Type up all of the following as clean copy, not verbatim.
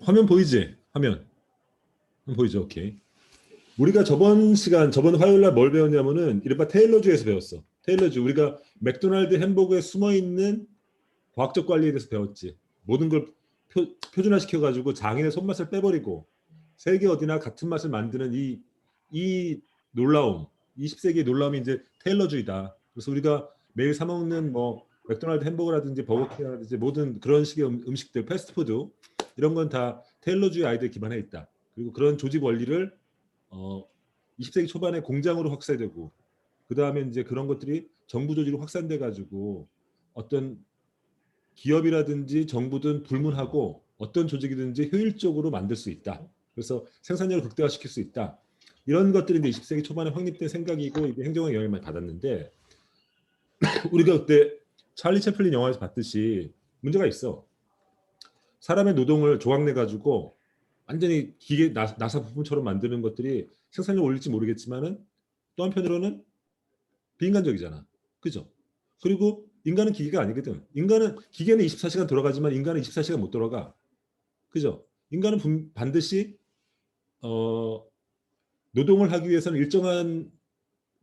화면 보이지? 화면 보이죠? 오케이. 우리가 저번 화요일 날 뭘 배웠냐면은 이른바 테일러주에서 배웠어. 테일러주. 우리가 맥도날드 햄버거에 숨어 있는 과학적 관리에 대해서 배웠지. 모든 걸 표준화시켜 가지고 장인의 손맛을 빼버리고 세계 어디나 같은 맛을 만드는 이 놀라움, 20세기의 놀라움이 이제 테일러주의다. 그래서 우리가 매일 사 먹는 뭐 맥도날드 햄버거라든지 버거킹이라든지 모든 그런 식의 음식들, 패스트푸드 이런 건 다 테일러주의 아이디어에 기반해 있다. 그리고 그런 조직 원리를 20세기 초반에 공장으로 확산되고 그 다음에 이제 그런 것들이 정부 조직으로 확산돼 가지고 어떤 기업이라든지 정부든 불문하고 어떤 조직이든지 효율적으로 만들 수 있다. 그래서 생산력을 극대화시킬 수 있다. 이런 것들이 이제 20세기 초반에 확립된 생각이고 이게 행정학 영향을 많이 받았는데 우리가 그때 찰리 채플린 영화에서 봤듯이 문제가 있어. 사람의 노동을 조각내 가지고 완전히 기계 나사 부품처럼 만드는 것들이 생산력 올릴지 모르겠지만은 또 한편으로는 비인간적이잖아. 그죠? 그리고 인간은 기계가 아니거든. 기계는 24시간 돌아가지만 인간은 24시간 못 돌아가. 그죠? 인간은 반드시 노동을 하기 위해서는 일정한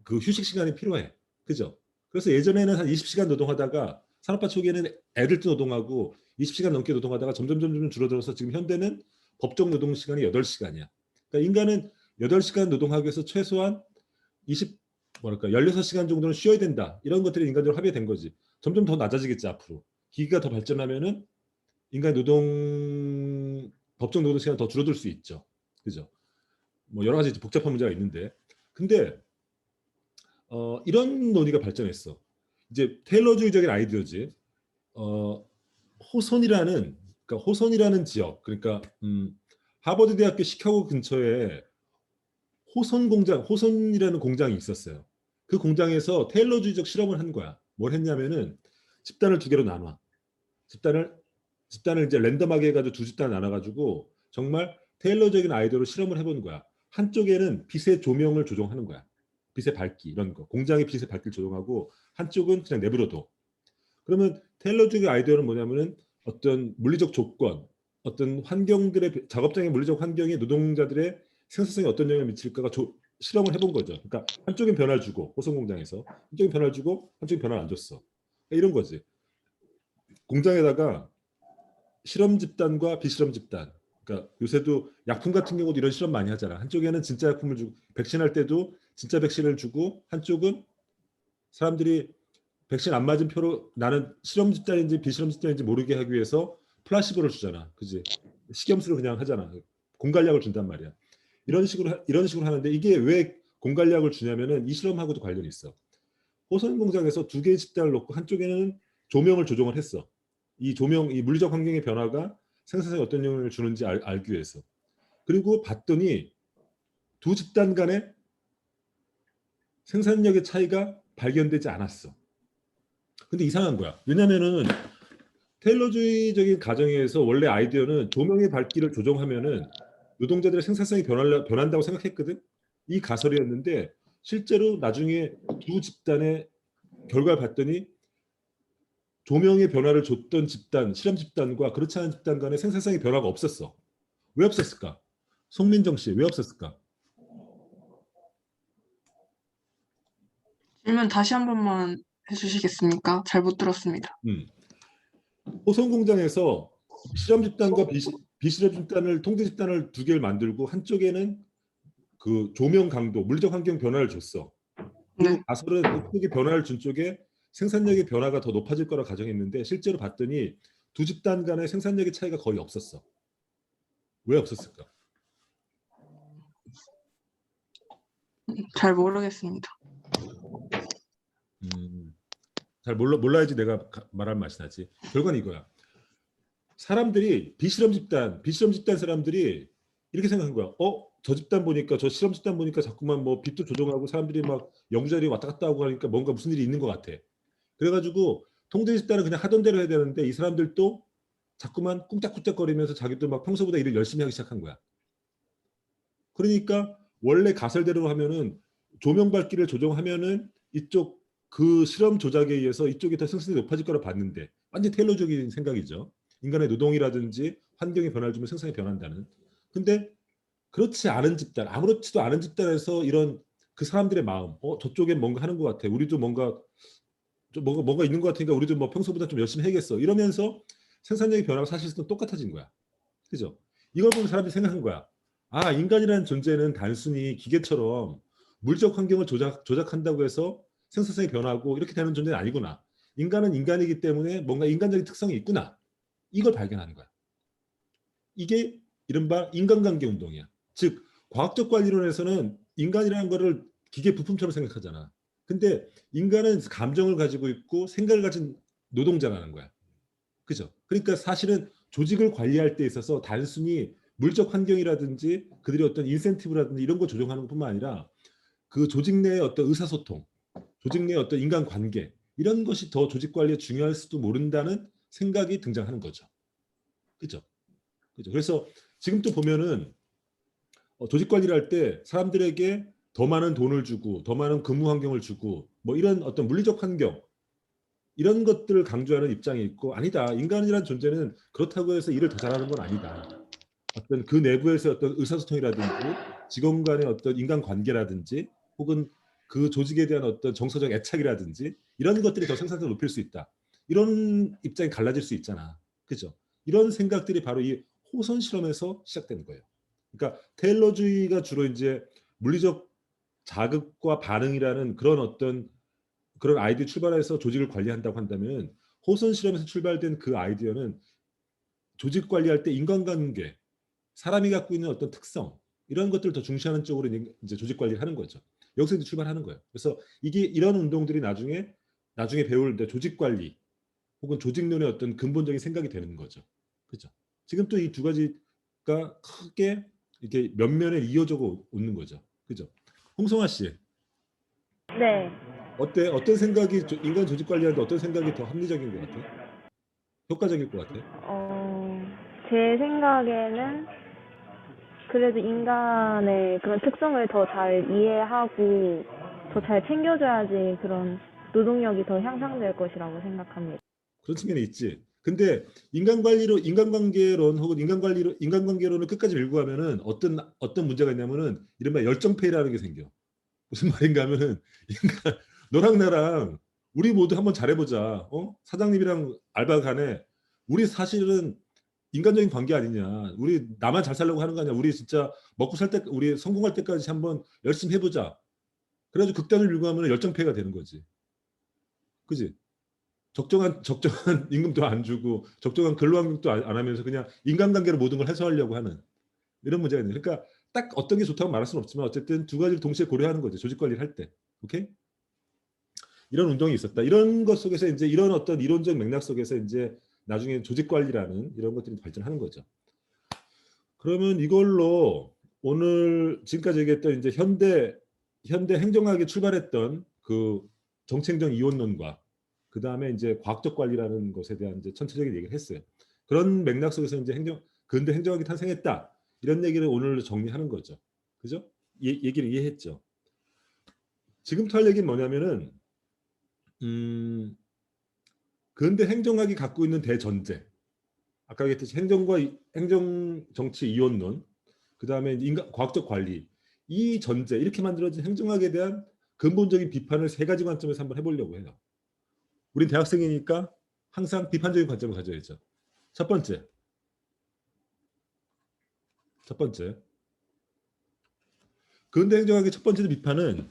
그 휴식 시간이 필요해. 그죠? 그래서 예전에는 한 20시간 노동하다가 산업화 초기에는 애들도 노동하고 20시간 넘게 노동하다가 점점 줄어들어서 지금 현대는 법정 노동 시간이 8시간이야. 그러니까 인간은 8시간 노동하기 위해서 최소한 16시간 정도는 쉬어야 된다. 이런 것들이 인간적으로 합의된 거지. 점점 더 낮아지겠지 앞으로. 기기가 더 발전하면은 인간 법정 노동 시간 더 줄어들 수 있죠. 그죠? 뭐 여러 가지 복잡한 문제가 있는데, 근데 이런 논의가 발전했어. 이제 테일러주의적인 아이디어지. 어, 호손이라는 지역, 그러니까 하버드 대학교 시카고 근처에 호손이라는 공장이 있었어요. 그 공장에서 테일러주의적 실험을 한 거야. 뭘 했냐면은 집단을 두 개로 나눠. 집단을 이제 랜덤하게 해가지고 두 집단 나눠가지고 정말 테일러적인 아이디어로 실험을 해본 거야. 한쪽에는 빛의 조명을 조정하는 거야. 빛의 밝기 이런 거. 공장의 빛의 밝기를 조정하고 한쪽은 그냥 내버려둬. 그러면 테일러적인 아이디어는 뭐냐면은 어떤 물리적 조건, 어떤 환경들의 작업장의 물리적 환경이 노동자들의 생산성에 어떤 영향을 미칠까가 실험을 해본 거죠. 그러니까 한쪽엔 변화를 주고 호성 공장에서 한쪽엔 변화를 주고 한쪽엔 변화를 안 줬어. 그러니까 이런 거지. 공장에다가 실험 집단과 비실험 집단. 그러니까 요새도 약품 같은 경우도 이런 실험 많이 하잖아. 한쪽에는 진짜 약품을 주고 백신할 때도 진짜 백신을 주고 한쪽은 사람들이 백신 안 맞은 표로 나는 실험 집단인지 비실험 집단인지 모르게 하기 위해서 플라시보를 주잖아. 그지? 식염수를 그냥 하잖아. 공갈약을 준단 말이야. 이런 식으로 하는데 이게 왜 공갈약을 주냐면은 이 실험하고도 관련이 있어. 호선 공장에서 두 개의 집단을 놓고 한쪽에는 조명을 조정을 했어. 이 물리적 환경의 변화가 생산성에 어떤 영향을 주는지 알기 위해서. 그리고 봤더니 두 집단 간의 생산력의 차이가 발견되지 않았어. 근데 이상한 거야. 왜냐면은 테일러주의적인 가정에서 원래 아이디어는 조명의 밝기를 조정하면은 노동자들의 생산성이 변한다고 생각했거든. 이 가설이었는데 실제로 나중에 두 집단의 결과를 봤더니 조명의 변화를 줬던 집단, 실험 집단과 그렇지 않은 집단 간의 생산성의 변화가 없었어. 왜 없었을까? 송민정 씨, 왜 없었을까? 질문 다시 한 번만 해주시겠습니까? 잘 못 들었습니다. 음. 호성 공장에서 실험 집단과 비실험 집단을 통제 집단을 두 개를 만들고 한쪽에는 그 조명 강도, 물리적 환경 변화를 줬어. 그리고 네. 가설은 이쪽에 변화를 준 쪽에 생산력의 변화가 더 높아질 거라 가정했는데 실제로 봤더니 두 집단 간의 생산력의 차이가 거의 없었어. 왜 없었을까? 잘 모르겠습니다. 잘 몰라야지 내가 말할 맛이 나지. 결과는 이거야. 사람들이 비실험 집단 사람들이 이렇게 생각한 거야. 저 집단 보니까 저 실험 집단 보니까 자꾸만 뭐 빛도 조종하고 사람들이 막 연구자리 왔다 갔다 하고 하니까 뭔가 무슨 일이 있는 것 같아. 그래가지고 통제 집단은 그냥 하던 대로 해야 되는데 이 사람들도 자꾸만 꿍짝꿍짝거리면서 자기도 막 평소보다 일을 열심히 하기 시작한 거야. 그러니까 원래 가설대로 하면은 조명 밝기를 조정하면은 그 실험 조작에 의해서 이쪽이 더 생산성이 높아질 거라 봤는데 완전 테일러적인 생각이죠. 인간의 노동이라든지 환경의 변화를 주면 생산이 변한다는. 근데 그렇지 않은 집단, 아무렇지도 않은 집단에서 이런 그 사람들의 마음, 저쪽엔 뭔가 하는 것 같아. 우리도 뭔가 좀 뭔가 있는 것 같으니까 우리도 뭐 평소보다 좀 열심히 해야겠어. 이러면서 생산력의 변화가 사실은 똑같아진 거야. 그죠? 이걸 보면 사람들이 생각한 거야. 아, 인간이라는 존재는 단순히 기계처럼 물적 환경을 조작한다고 해서 생산성이 변하고 이렇게 되는 존재는 아니구나. 인간은 인간이기 때문에 뭔가 인간적인 특성이 있구나. 이걸 발견하는 거야. 이게 이른바 인간관계 운동이야. 즉 과학적 관리론에서는 인간이라는 거를 기계 부품처럼 생각하잖아. 근데 인간은 감정을 가지고 있고 생각을 가진 노동자라는 거야. 그죠? 그러니까 사실은 조직을 관리할 때 있어서 단순히 물적 환경이라든지 그들의 어떤 인센티브라든지 이런 거 조정하는 것뿐만 아니라 그 조직 내의 어떤 의사소통, 조직 내의 어떤 인간관계 이런 것이 더 조직 관리에 중요할 수도 모른다는 생각이 등장하는 거죠. 그죠? 그죠? 그래서 지금 또 보면은 조직 관리를 할 때 사람들에게 더 많은 돈을 주고 더 많은 근무 환경을 주고 뭐 이런 어떤 물리적 환경 이런 것들을 강조하는 입장이 있고 아니다. 인간이라는 존재는 그렇다고 해서 일을 더 잘하는 건 아니다. 어떤 그 내부에서 어떤 의사소통이라든지 직원 간의 어떤 인간관계라든지 혹은 그 조직에 대한 어떤 정서적 애착이라든지 이런 것들이 더 생산성을 높일 수 있다. 이런 입장이 갈라질 수 있잖아. 그죠? 이런 생각들이 바로 이 호선 실험에서 시작되는 거예요. 그러니까 테일러주의가 주로 이제 물리적 자극과 반응이라는 그런 어떤 그런 아이디어 출발해서 조직을 관리한다고 한다면 호선 실험에서 출발된 그 아이디어는 조직 관리할 때 인간관계, 사람이 갖고 있는 어떤 특성 이런 것들을 더 중시하는 쪽으로 이제 조직 관리를 하는 거죠. 여기서 이제 출발하는 거예요. 그래서 이게 이런 운동들이 나중에 배울 조직 관리 혹은 조직론의 어떤 근본적인 생각이 되는 거죠. 그렇죠? 지금 또 이 두 가지가 크게 이렇게 면면에 이어져 오는 거죠. 그죠? 홍성아 씨, 네. 어떤 생각이 인간 조직 관리하는데 어떤 생각이 더 합리적인 것 같아? 효과적일 것 같아? 제 생각에는 그래도 인간의 그런 특성을 더 잘 이해하고 더 잘 챙겨줘야지 그런 노동력이 더 향상될 것이라고 생각합니다. 그런 측면이 있지. 근데 인간관계론 혹은 인간관계론을 끝까지 밀고 가면은 어떤 문제가 있냐면은 이른바 열정페이라는 게 생겨. 무슨 말인가 하면은 인간 너랑 나랑 우리 모두 한번 잘해보자. 사장님이랑 알바 간에 우리 사실은 인간적인 관계 아니냐. 우리 나만 잘 살려고 하는 거 아니야. 우리 진짜 먹고 살 때 우리 성공할 때까지 한번 열심히 해보자. 그래가지고 극단을 밀고 하면 열정페이가 되는 거지. 그지? 적정한 임금도 안 주고 적정한 근로환경도 안 하면서 그냥 인간관계로 모든 걸 해소하려고 하는 이런 문제가 있는. 그러니까 딱 어떤 게 좋다고 말할 수는 없지만 어쨌든 두 가지를 동시에 고려하는 거죠. 조직 관리를 할 때. 오케이? 이런 운동이 있었다. 이런 것 속에서 이제 이런 어떤 이론적 맥락 속에서 이제 나중에 조직 관리라는 이런 것들이 발전하는 거죠. 그러면 이걸로 오늘 지금까지 얘기했던 이제 현대 행정학에 출발했던 그 정책적 이원론과 그 다음에 이제 과학적 관리라는 것에 대한 이제 전체적인 얘기를 했어요. 그런 맥락 속에서 이제 근대 행정학이 탄생했다 이런 얘기를 오늘 정리하는 거죠. 그죠? 얘기를 이해했죠. 지금부터 할 얘기는 뭐냐면은 음, 근대 행정학이 갖고 있는 대전제. 아까 얘기했듯이 행정 정치 이원론, 그 다음에 과학적 관리 이 전제 이렇게 만들어진 행정학에 대한 근본적인 비판을 세 가지 관점에서 한번 해보려고 해요. 우린 대학생이니까 항상 비판적인 관점을 가져야죠. 첫 번째, 첫 번째 근대 행정학의 첫 번째 비판은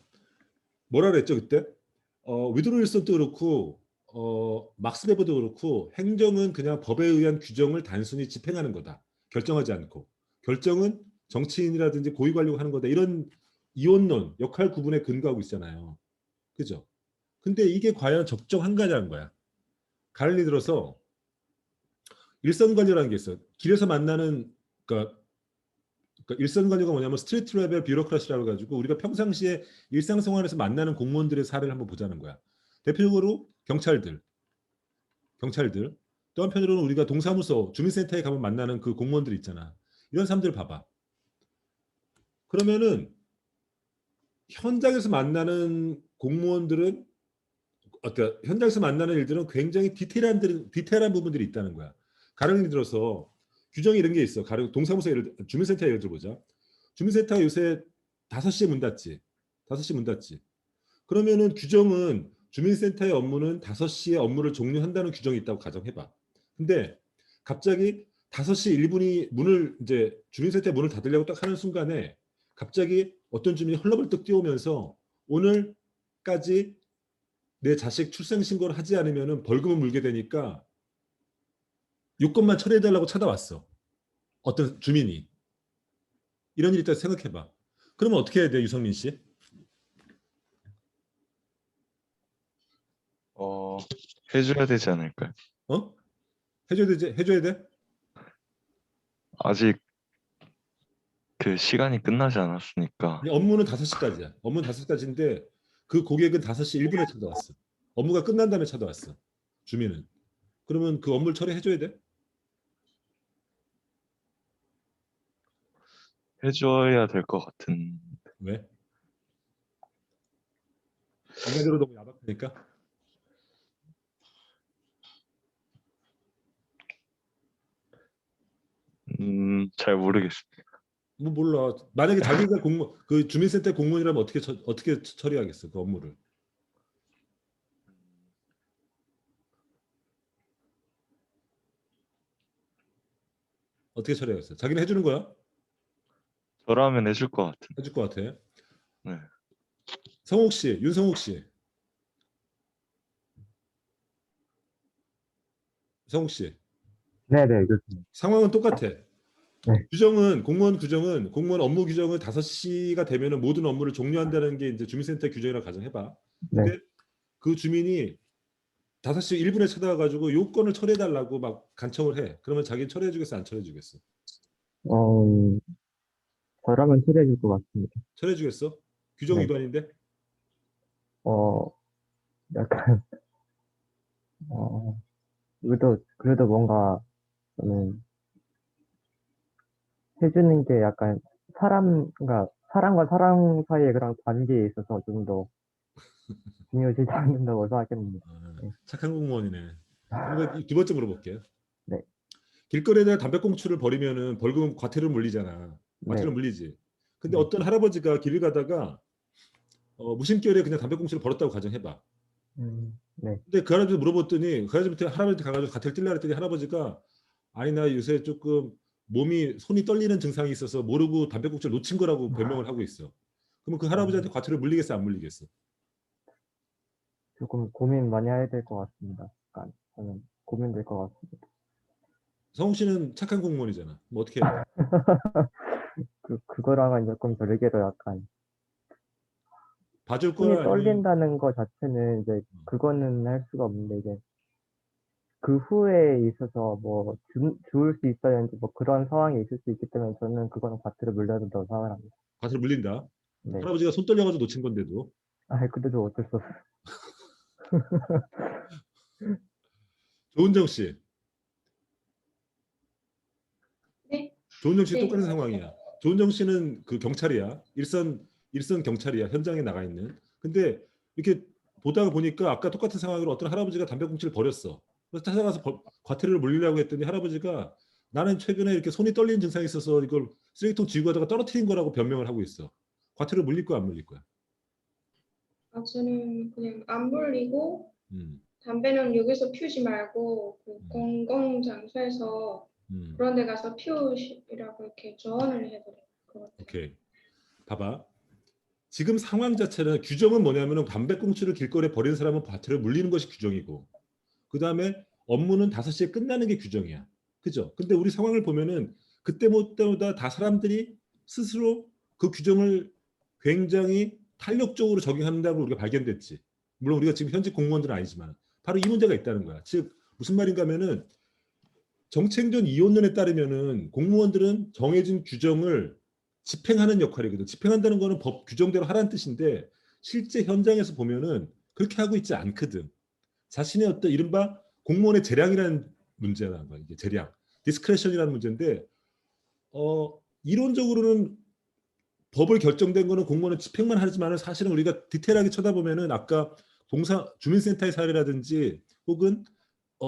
뭐라 그랬죠 그때? 위드로 윌슨도 그렇고 막스 베버도 그렇고 행정은 그냥 법에 의한 규정을 단순히 집행하는 거다. 결정하지 않고 결정은 정치인이라든지 고위관료가 하는 거다. 이런 이원론 역할 구분에 근거하고 있잖아요. 그죠? 근데 이게 과연 적정한가냐는 거야. 가를 들어서 일선관료라는 게 있어요. 길에서 만나는 그러니까 일선관료가 뭐냐면 스트리트 레벨 뷰로크라시라고 가지고 우리가 평상시에 일상생활에서 만나는 공무원들의 사례를 한번 보자는 거야. 대표적으로 경찰들 또 한편으로는 우리가 동사무소 주민센터에 가면 만나는 그 공무원들 있잖아. 이런 사람들 봐봐. 그러면은 현장에서 만나는 공무원들은 현장에서 만나는 일들은 굉장히 디테일한 부분들이 있다는 거야. 가령 들어서 규정이 이런 게 있어. 가령 동사무소 주민센터 예를 들어보자. 주민센터가 요새 5시에 문 닫지. 5시 문 닫지. 그러면은 규정은 주민센터의 업무는 5시에 업무를 종료한다는 규정이 있다고 가정해봐. 근데 갑자기 5시 1분이 문을 이제 주민센터 문을 닫으려고 딱 하는 순간에 갑자기 어떤 주민이 헐레벌떡 뛰어오면서 오늘까지 내 자식 출생 신고를 하지 않으면은 벌금을 물게 되니까 요건만 처리해달라고 찾아왔어. 어떤 주민이. 이런 일이 있다고 생각해봐. 그러면 어떻게 해야 돼, 유성민 씨? 해줘야 되지 않을까요? 어? 해줘야 되지? 해줘야 돼? 아직 그 시간이 끝나지 않았으니까. 아니, 업무는 5시까지야. 업무는 5시까지인데 그 고객은 5시 1분에 찾아왔어. 업무가 끝난 다음에 찾아왔어. 주민은. 그러면 그 업무를 처리해줘야 돼? 해줘야 될 것 같은. 왜? 인간적으로 너무 야박하니까? 잘 모르겠습니다. 뭐 몰라. 만약에 자기가 그 주민센터 공무원이라면 어떻게 처리하겠어 그 업무를? 어떻게 처리하겠어? 자기는 해주는 거야? 저라면 해줄 것 같은. 해줄 것 같아. 네. 성욱 씨, 윤성욱 씨, 성욱 씨. 네네, 그렇습니다. 상황은 똑같아. 네. 규정은 공무원 업무 규정은 5시가 되면은 모든 업무를 종료한다는 게 이제 주민센터 규정이라고 가정해봐. 근데 네. 그 주민이 5시 1분에 찾아와가지고 요건을 처리해달라고 막 간청을 해. 그러면 자기는 처리해주겠어, 안 처리해주겠어? 어, 저라면 처리해줄 것 같습니다. 처리해주겠어? 규정 네. 위반인데? 어, 약간, 그래도 뭔가, 저는, 해주는 게 약간, 그러니까 사람과 사람 사이의 그런 관계에 있어서 좀 더 중요시하지 않는다고 생각했는데. 네. 착한 공무원이네. 그러면 두 번째 물어볼게요. 네. 길거리에다 담배꽁초를 버리면은 벌금 과태료 물리잖아. 과태료 네. 물리지. 근데 네. 어떤 할아버지가 길을 가다가 무심결에 그냥 담배꽁초를 버렸다고 가정해봐. 네. 근데 그 할아버지 물어봤더니 그 할아버지한테 가가지고 과태료 뛸라 그랬더니 할아버지가 아니 나 요새 조금 손이 떨리는 증상이 있어서 모르고 담배꽁초를 놓친 거라고 변명을 하고 있어. 그러면 그 할아버지한테 과태료 물리겠어 안 물리겠어? 조금 고민 많이 해야 될 것 같습니다. 약간, 저는 고민될 것 같습니다. 성욱 씨는 착한 공무원이잖아. 뭐 어떻게 해야 돼? 그거랑은 조금 다르게도 약간, 봐줄 손이 거야? 아니면 떨린다는 거 자체는 이제, 그거는 할 수가 없는데, 이제, 그 후에 있어서 뭐 주울 수 있다든지 뭐 그런 상황이 있을 수 있기 때문에 저는 그거는 과태료 물려야 된다고 생각을 합니다. 과태료 물린다. 네. 할아버지가 손 떨려가지고 놓친 건데도. 그래도 어쩔 수 없어요. 조은정 씨. 네. 조은정 씨 네. 똑같은 상황이야. 조은정 씨는 그 경찰이야. 일선 경찰이야. 현장에 나가 있는. 근데 이렇게 보다가 보니까 아까 똑같은 상황으로 어떤 할아버지가 담배꽁초를 버렸어. 그래서 찾아가서 과태료를 물리려고 했더니 할아버지가 나는 최근에 이렇게 손이 떨리는 증상이 있어서 이걸 쓰레기통 지고 가다가 떨어뜨린 거라고 변명을 하고 있어. 과태료 물릴 거야 안 물릴 거야? 저는 그냥 안 물리고 음, 담배는 여기서 피우지 말고 그 공공 장소에서 음. 그런 데 가서 피우시라고 이렇게 조언을 해드릴 것 같아요. 오케이. 봐봐. 지금 상황 자체는 규정은 뭐냐면은 담배꽁초를 길거리에 버리는 사람은 과태료 물리는 것이 규정이고 그 다음에 업무는 5시에 끝나는 게 규정이야. 그죠? 근데 우리 상황을 보면은 그때마다 다 사람들이 스스로 그 규정을 굉장히 탄력적으로 적용한다고 우리가 발견됐지. 물론 우리가 지금 현직 공무원들은 아니지만 바로 이 문제가 있다는 거야. 즉 무슨 말인가 하면은 정책전 이혼론에 따르면은 공무원들은 정해진 규정을 집행하는 역할이거든. 집행한다는 거는 법 규정대로 하라는 뜻인데 실제 현장에서 보면은 그렇게 하고 있지 않거든. 자신의 어떤 이른바 공무원의 재량이라는 문제라는 거야. 이게 재량, 디스크레션이라는 문제인데 이론적으로는 법을 결정된 거는 공무원은 집행만 하지만 사실은 우리가 디테일하게 쳐다보면은 아까 주민센터의 사례라든지 혹은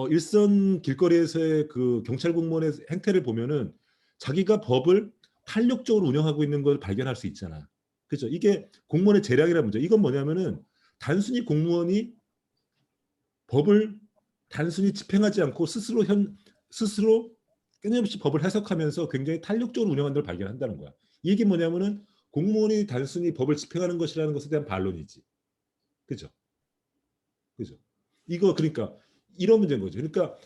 일선 길거리에서의 그 경찰 공무원의 행태를 보면은 자기가 법을 탄력적으로 운영하고 있는 걸 발견할 수 있잖아. 그죠? 이게 공무원의 재량이라는 문제. 이건 뭐냐면은 단순히 공무원이 법을 단순히 집행하지 않고 스스로 끊임없이 법을 해석하면서 굉장히 탄력적으로 운영하는 걸 발견한다는 거야. 이게 뭐냐면은 공무원이 단순히 법을 집행하는 것이라는 것에 대한 반론이지. 그죠? 그죠? 이거 그러니까 이런 문제인 거죠. 그러니까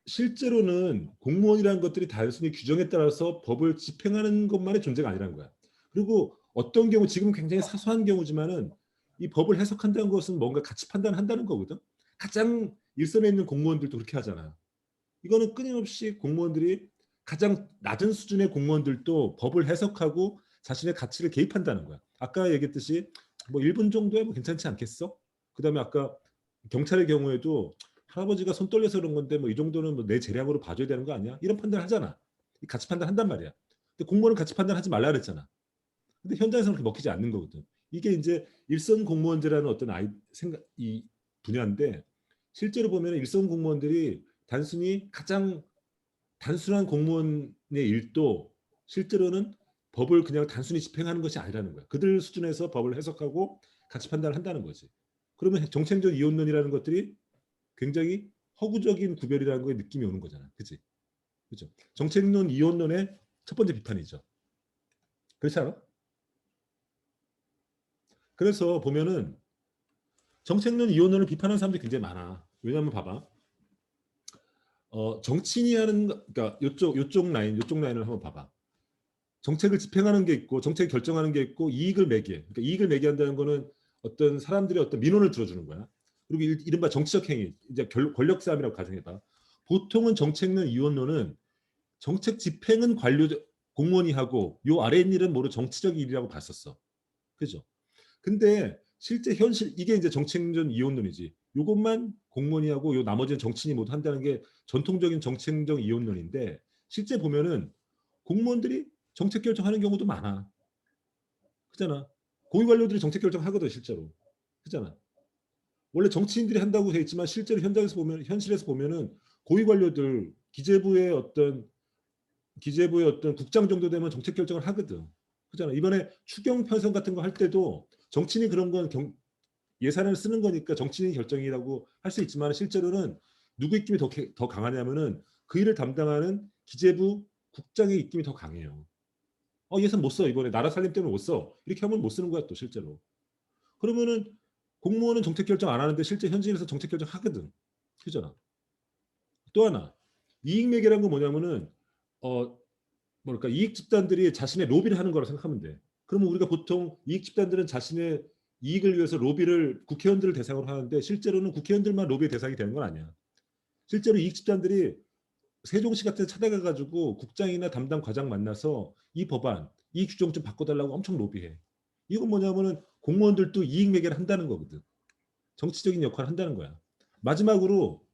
실제로는 공무원이라는 것들이 단순히 규정에 따라서 법을 집행하는 것만의 존재가 아니라는 거야. 그리고 어떤 경우 지금 굉장히 사소한 경우지만은 이 법을 해석한다는 것은 뭔가 가치 판단한다는 거거든. 가장 일선에 있는 공무원들도 그렇게 하잖아. 이거는 끊임없이 공무원들이 가장 낮은 수준의 공무원들도 법을 해석하고 자신의 가치를 개입한다는 거야. 아까 얘기했듯이 뭐 1분 정도에 뭐 괜찮지 않겠어? 그다음에 아까 경찰의 경우에도 할아버지가 손 떨려서 그런 건데 뭐 이 정도는 뭐 내 재량으로 봐줘야 되는 거 아니야? 이런 판단을 하잖아. 이 가치 판단한단 말이야. 근데 공무원은 가치 판단하지 말라 그랬잖아. 근데 현장에서는 그렇게 먹히지 않는 거거든. 이게 이제 일선 공무원제라는 어떤 이 분야인데 실제로 보면 일선 공무원들이 단순히 가장 단순한 공무원의 일도 실제로는 법을 그냥 단순히 집행하는 것이 아니라는 거야. 그들 수준에서 법을 해석하고 가치 판단을 한다는 거지. 그러면 정책적 이혼론이라는 것들이 굉장히 허구적인 구별이라는 거에 느낌이 오는 거잖아. 그치? 그죠? 정책론 이혼론의 첫 번째 비판이죠. 그렇지 않아? 그래서 보면은 정책론 이혼론을 비판하는 사람들이 굉장히 많아. 왜냐하면 봐봐. 정치인이 하는 그러니까 요쪽 라인을 한번 봐봐. 정책을 집행하는 게 있고 정책을 결정하는 게 있고 이익을 매기해. 그러니까 이익을 매기한다는 거는 어떤 사람들의 어떤 민원을 들어주는 거야. 그리고 이른바 정치적 행위, 이제 권력 싸움이라고 가정해봐. 보통은 정책론 이혼론은 정책 집행은 공무원이 하고 요 아래 있는 일은 모두 정치적 일이라고 봤었어. 그죠? 근데 실제 현실 이게 이제 정책론 이혼론이지. 요것만 공무원이 하고 요 나머지는 정치인이 모두 한다는 게 전통적인 정책적 이혼론인데 실제 보면은 공무원들이 정책 결정하는 경우도 많아. 그잖아. 고위 관료들이 정책 결정하거든 실제로. 그잖아. 원래 정치인들이 한다고 돼 있지만 실제로 현장에서 보면 현실에서 보면은 고위 관료들 기재부의 어떤 국장 정도 되면 정책 결정을 하거든. 그잖아. 이번에 추경 편성 같은 거 할 때도 정치인이 그런 건 예산을 쓰는 거니까 정치인이 결정이라고 할 수 있지만 실제로는 누구 입김이 더 강하냐면은 그 일을 담당하는 기재부 국장의 입김이 더 강해요. 예산 못 써. 이번에 나라 살림 때문에 못 써. 이렇게 하면 못 쓰는 거야 또 실제로. 그러면은 공무원은 정책 결정 안 하는데 실제 현직에서 정책 결정 하거든. 그잖아. 또 하나 이익 매개라는 건 뭐냐면은 뭐랄까 이익 집단들이 자신의 로비를 하는 거라고 생각하면 돼. 그러면 우리가 보통 이익 집단들은 자신의 이익을 위해서 로비를 국회의원들을 대상으로 하는데 실제로는 국회의원들만 로비의 대상이 되는 건 아니야. 실제로 이익 집단들이 세종시 같은 데 찾아가가지고 국장이나 담당 과장 만나서 이 법안, 이 규정 좀 바꿔달라고 엄청 로비해. 이건 뭐냐면은 공무원들도 이익 매개를 한다는 거거든. 정치적인 역할을 한다는 거야. 마지막으로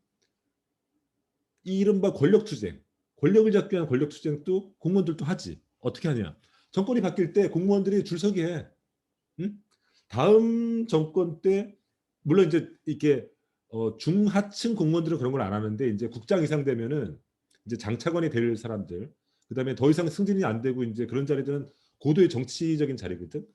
이 이른바 권력투쟁, 권력을 잡기 위한 권력투쟁도 공무원들도 하지. 어떻게 하냐. 정권이 바뀔 때 공무원들이 줄서기 해. 응? 다음 정권 때 물론 이제 이렇게 중하층 공무원들은 그런 걸 안 하는데 이제 국장 이상 되면은 이제 장차관이 될 사람들, 그다음에 더 이상 승진이 안 되고 이제 그런 자리들은 고도의 정치적인 자리거든.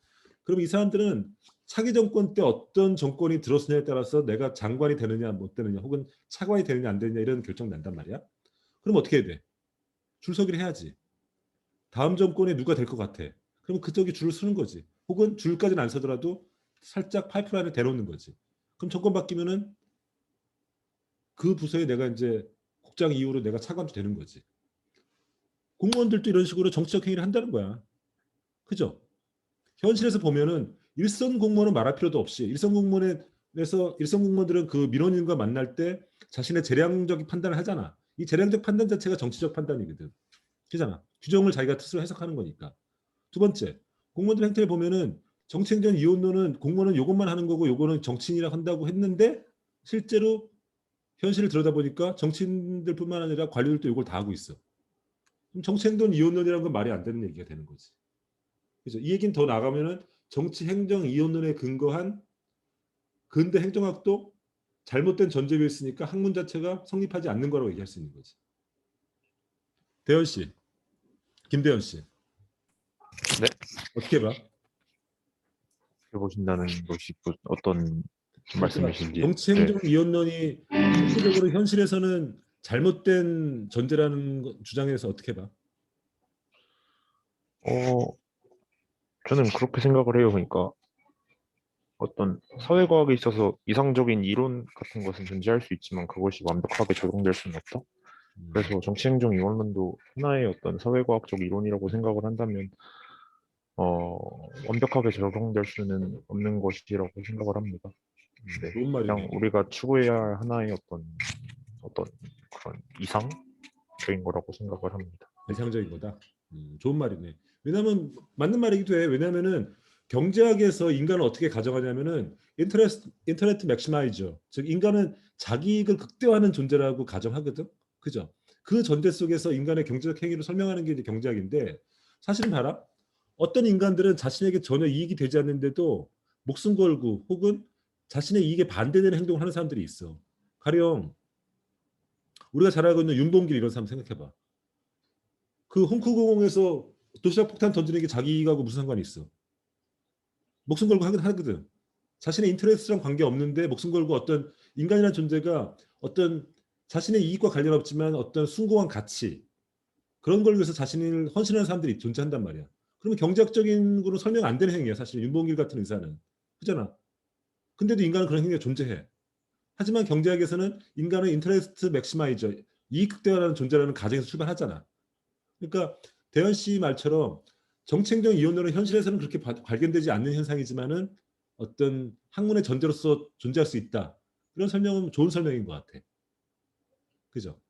그럼 이 사람들은 차기 정권 때 어떤 정권이 들었느냐에 따라서 내가 장관이 되느냐 못 되느냐 혹은 차관이 되느냐 안 되느냐 이런 결정 난단 말이야. 그럼 어떻게 해야 돼? 줄서기를 해야지. 다음 정권에 누가 될 것 같아. 그럼 그쪽이 줄을 서는 거지. 혹은 줄까지는 안 서더라도 살짝 파이프라인을 대놓는 거지. 그럼 정권 바뀌면은 그 부서에 내가 이제 국장 이후로 내가 차관도 되는 거지. 공무원들도 이런 식으로 정치적 행위를 한다는 거야. 그죠? 현실에서 보면은 일선 공무원은 말할 필요도 없이 일선 공무원들은 그 민원인과 만날 때 자신의 재량적 판단을 하잖아. 이 재량적 판단 자체가 정치적 판단이거든. 그잖아. 규정을 자기가 스스로 해석하는 거니까. 두 번째, 공무원들 행태를 보면은 정책적 이혼론은 공무원은 이것만 하는 거고 요거는 정치인이라 한다고 했는데 실제로 현실을 들여다보니까 정치인들뿐만 아니라 관료들도 이걸 다 하고 있어. 그럼 정치행동 이혼론이라는 건 말이 안 되는 얘기가 되는 거지. 그래서 이 얘기는 더 나가면은 정치 행정 이혼론에 근거한 근대 행정학도 잘못된 전제 위에 있으니까 학문 자체가 성립하지 않는 거라고 얘기할 수 있는 거지. 대현 씨, 김대현 씨. 네? 어떻게 봐? 해보신다는 것이 어떤 말씀이신지. 정치행정이원론이 실질적으로 현실에서는 잘못된 전제라는 주장에서 어떻게 봐? 저는 그렇게 생각을 해요. 그러니까 어떤 사회과학에 있어서 이상적인 이론 같은 것은 존재할 수 있지만 그것이 완벽하게 적용될 수는 없다. 그래서 정치행정 이원론도 하나의 어떤 사회과학적 이론이라고 생각을 한다면 완벽하게 적용될 수는 없는 것이라고 생각을 합니다. 네, 좋은 그냥 말이네. 우리가 추구해야 할 하나의 어떤 그런 이상적인 거라고 생각을 합니다. 이상적인 거다. 좋은 말이네. 왜냐하면 맞는 말이기도 해. 왜냐하면은 경제학에서 인간을 어떻게 가정하냐면은 인터넷 맥시마이저, 즉 인간은 자기 이익을 극대화하는 존재라고 가정하거든. 그죠? 그 전제 속에서 인간의 경제적 행위를 설명하는 게 이제 경제학인데 사실은 봐라. 어떤 인간들은 자신에게 전혀 이익이 되지 않는데도 목숨 걸고 혹은 자신의 이익에 반대되는 행동을 하는 사람들이 있어. 가령 우리가 잘 알고 있는 윤봉길 이런 사람 생각해봐. 그 홍콩공항에서 도시락 폭탄 던지는 게 자기 이익하고 무슨 상관이 있어? 목숨 걸고 하거든. 자신의 인터레스랑 관계 없는데 목숨 걸고 어떤 인간이라는 존재가 어떤 자신의 이익과 관련 없지만 어떤 숭고한 가치 그런 걸 위해서 자신을 헌신하는 사람들이 존재한단 말이야. 그러면 경제학적인 거로 설명 안 되는 행위야. 사실 윤봉길 같은 의사는. 그잖아. 근데도 인간은 그런 행위가 존재해. 하지만 경제학에서는 인간은 인터레스트 맥시마이저, 이익 극대화라는 존재라는 가정에서 출발하잖아. 그러니까 대현 씨 말처럼 정치행정 이론으로 현실에서는 그렇게 발견되지 않는 현상이지만은 어떤 학문의 전제로서 존재할 수 있다. 이런 설명은 좋은 설명인 것 같아. 그죠?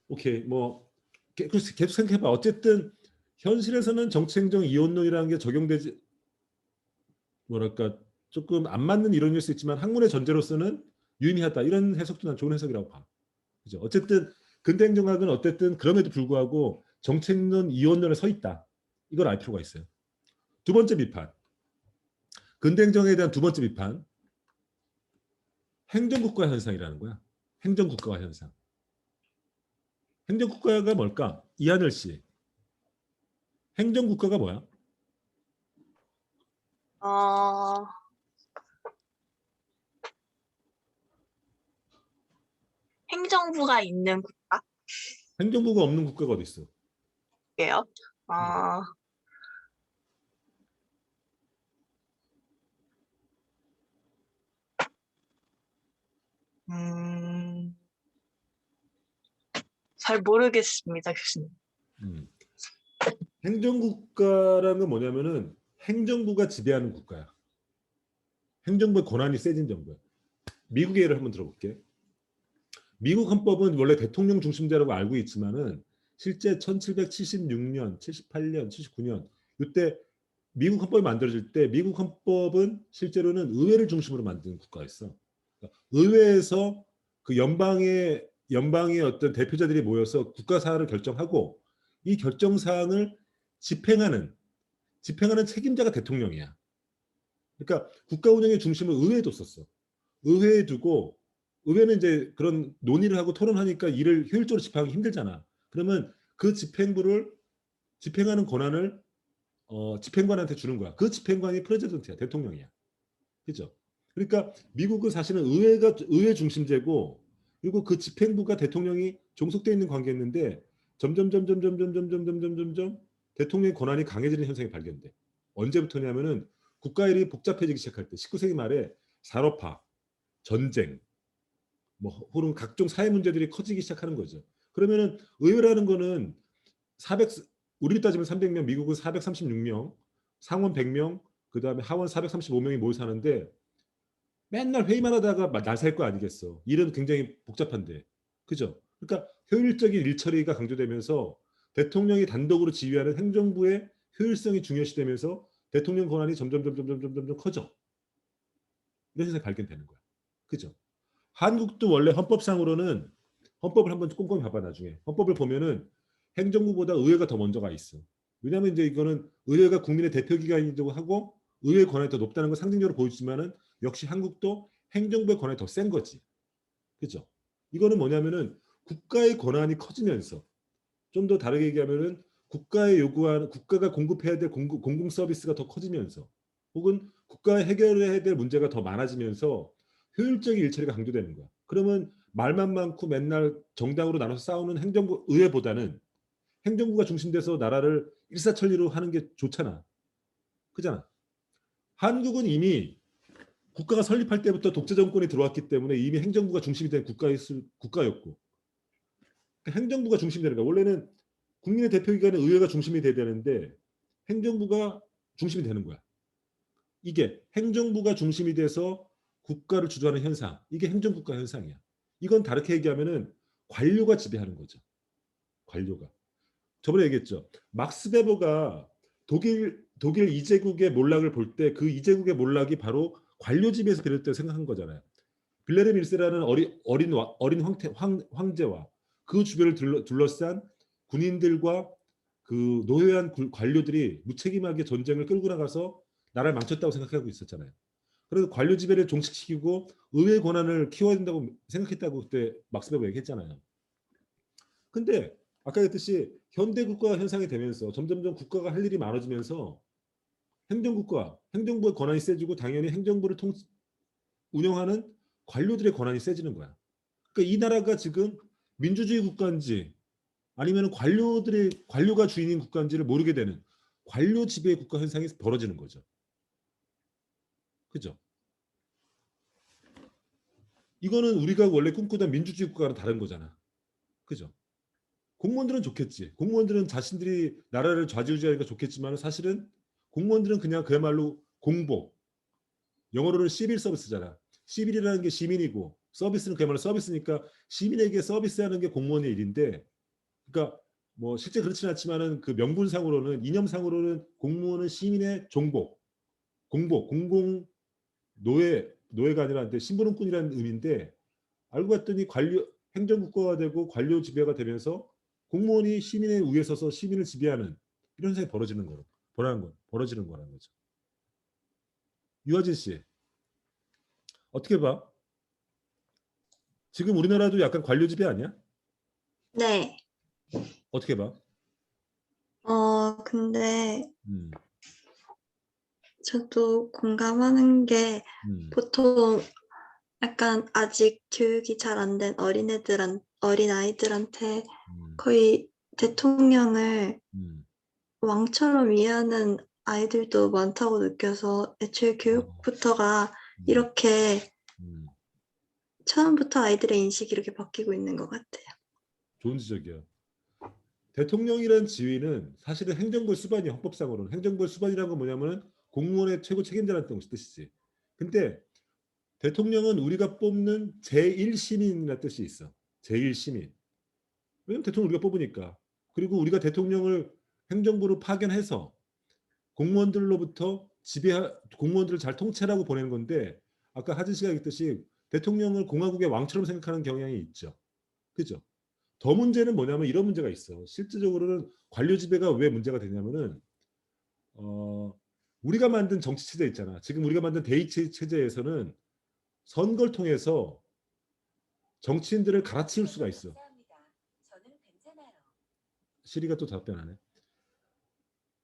오케이, 뭐 계속 생각해봐. 어쨌든 현실에서는 정치행정 이론론이라는 게 적용되지 뭐랄까 조금 안 맞는 이론일 수 있지만 학문의 전제로서는 유의미하다. 이런 해석도 난 좋은 해석이라고 봐. 그죠? 어쨌든 근대 행정학은 어쨌든 그럼에도 불구하고 정책론 이원론에 서 있다. 이걸 알 필요가 있어요. 두 번째 비판. 근대 행정에 대한 두 번째 비판. 행정국가 현상이라는 거야. 행정국가 현상. 행정국가가 뭘까? 이하늘 씨. 행정국가가 뭐야? 어, 행정부가 있는 행정부가 없는 국가가 어디 있어? 국가예요. 어, 음, 잘 모르겠습니다, 교수님. 행정국가라는 건 뭐냐면은 행정부가 지배하는 국가야. 행정부의 권한이 세진 정부야. 미국의 예를 한번 들어볼게. 미국 헌법은 원래 대통령 중심제라고 알고 있지만은 실제 1776년, 78년, 79년 이때 미국 헌법이 만들어질 때 미국 헌법은 실제로는 의회를 중심으로 만든 국가였어. 그러니까 의회에서 그 연방의 어떤 대표자들이 모여서 국가 사안을 결정하고 이 결정 사항을 집행하는 책임자가 대통령이야. 그러니까 국가 운영의 중심을 의회에 뒀었어. 의회에 두고 의회는 이제 그런 논의를 하고 토론하니까 일을 효율적으로 집행하기 힘들잖아. 그러면 그 집행하는 권한을 집행관한테 주는 거야. 그 집행관이 프레지던트야, 대통령이야. 그죠? 그러니까 미국은 사실은 의회 중심제고 그리고 그 집행부가 대통령이 종속되어 있는 관계였는데 점점 대통령의 권한이 강해지는 현상이 발견돼. 언제부터냐면은 국가 일이 복잡해지기 시작할 때 19세기 말에 산업화, 전쟁, 뭐 혹은 각종 사회 문제들이 커지기 시작하는 거죠. 그러면은 의회라는 거는 400 우리 따지면 300명, 미국은 436명, 상원 100명, 그다음에 하원 435명이 모여 사는데 맨날 회의만 하다가 나살 거 아니겠어. 일은 굉장히 복잡한데. 그죠? 그러니까 효율적인 일 처리가 강조되면서 대통령이 단독으로 지휘하는 행정부의 효율성이 중요시되면서 대통령 권한이 점점 커져. 이런 현상이 발견되는 거야. 그죠? 한국도 원래 헌법상으로는 헌법을 한번 꼼꼼히 봐봐 나중에. 헌법을 보면은 행정부보다 의회가 더 먼저 가 있어. 왜냐하면 이제 이거는 의회가 국민의 대표기관이기도 하고 의회 권한이 더 높다는 걸 상징적으로 보여주지만은 역시 한국도 행정부의 권한이 더 센 거지. 그죠? 이거는 뭐냐면은 국가의 권한이 커지면서 좀 더 다르게 얘기하면은 국가가 공급해야 될 공공 서비스가 더 커지면서 혹은 국가가 해결해야 될 문제가 더 많아지면서 효율적인 일처리가 강조되는 거야. 그러면 말만 많고 맨날 정당으로 나눠서 싸우는 행정부 의회보다는 행정부가 중심돼서 나라를 일사천리로 하는 게 좋잖아. 그잖아. 한국은 이미 국가가 설립할 때부터 독재 정권이 들어왔기 때문에 이미 행정부가 중심이 된 국가였고 그러니까 행정부가 중심이 되는 거야. 원래는 국민의 대표기관은 의회가 중심이 돼야 되는데 행정부가 중심이 되는 거야. 이게 행정부가 중심이 돼서 국가를 주도하는 현상. 이게 행정국가 현상이야. 이건 다르게 얘기하면은 관료가 지배하는 거죠. 관료가. 저번에 얘기했죠. 막스 베버가 독일 이제국의 몰락을 볼 때 그 이제국의 몰락이 바로 관료 지배에서 비롯됐다고 생각한 거잖아요. 빌레르 밀세라는 어린 황제와 그 주변을 둘러싼 군인들과 그 노회한 관료들이 무책임하게 전쟁을 끌고 나가서 나라를 망쳤다고 생각하고 있었잖아요. 그래서 관료 지배를 종식시키고 의회 권한을 키워야 된다고 생각했다고 그때 막스 베버 얘기했잖아요. 근데 아까 했듯이 현대 국가 현상이 되면서 점점점 국가가 할 일이 많아지면서 행정부의 권한이 세지고 당연히 행정부를 운영하는 관료들의 권한이 세지는 거야. 그러니까 이 나라가 지금 민주주의 국가인지 아니면 관료가 주인인 국가인지를 모르게 되는 관료 지배 국가 현상이 벌어지는 거죠. 그죠? 이거는 우리가 원래 꿈꾸던 민주주의 국가랑 다른 거잖아. 그죠? 공무원들은 좋겠지. 공무원들은 자신들이 나라를 좌지우지하니까 좋겠지만 사실은 공무원들은 그냥 그야말로 공복. 영어로는 시빌 서비스잖아. 시빌이라는 게 시민이고 서비스는 그야말로 서비스니까 시민에게 서비스하는 게 공무원의 일인데 그러니까 뭐 실제 그렇지는 않지만은 그 명분상으로는 이념상으로는 공무원은 시민의 종복, 공복, 공공 노예가 아니라 심부름꾼이라는 의미인데 알고 봤더니 행정국가가 되고 관료 지배가 되면서 공무원이 시민의 위에 서서 시민을 지배하는 이런 현상이 벌어지는 거라는 거죠. 유아진 씨 어떻게 봐? 지금 우리나라도 약간 관료 지배 아니야? 네. 어떻게 봐? 근데 음, 저도 공감하는 게 음, 보통 약간 아직 교육이 잘 안 된 어린아이들한테 음, 거의 대통령을 음. 왕처럼 이해하는 아이들도 많다고 느껴서 애초에 교육부터가 음, 이렇게 음. 처음부터 아이들의 인식이 이렇게 바뀌고 있는 것 같아요. 좋은 지적이야. 대통령이라는 지위는 사실은 행정부의 수반이야. 헌법상으로는. 행정부의 수반이라는 건 뭐냐면은 공무원의 최고 책임자라는 뜻이지. 근데 대통령은 우리가 뽑는 제1시민이라는 뜻이 있어. 제1시민. 왜냐면 대통령 우리가 뽑으니까. 그리고 우리가 대통령을 행정부로 파견해서 공무원들로부터 공무원들을 잘 통찰하고 보내는 건데 아까 하진 씨가 얘기했듯이 대통령을 공화국의 왕처럼 생각하는 경향이 있죠. 그죠? 더 문제는 뭐냐면 이런 문제가 있어. 실질적으로는 관료 지배가 왜 문제가 되냐면은 우리가 만든 정치 체제 있잖아. 지금 우리가 만든 대의 체제에서는 선거를 통해서 정치인들을 갈아치울 수가 있어. 시리가 또 답변하네.